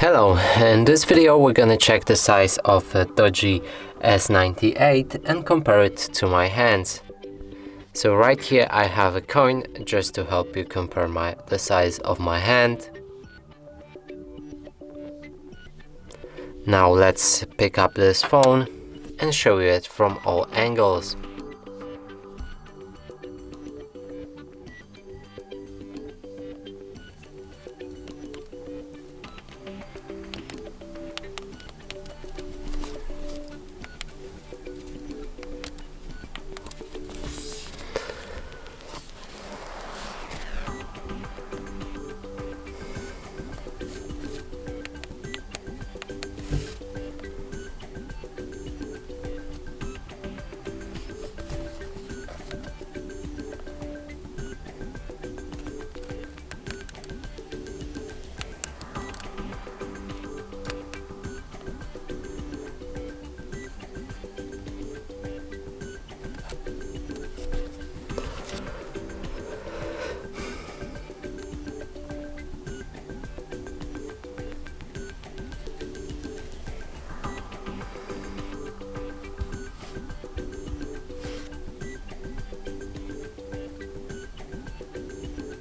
Hello, in this video we're gonna check the size of a Doogee S98 and compare it to my hands. So right here I have a coin just to help you compare the size of my hand. Now let's pick up this phone and show you it from all angles.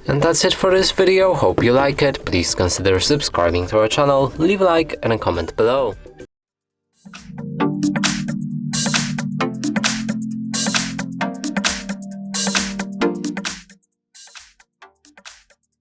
And that's it for this video. Hope you like it. Please consider subscribing to our channel, leave a like and a comment below.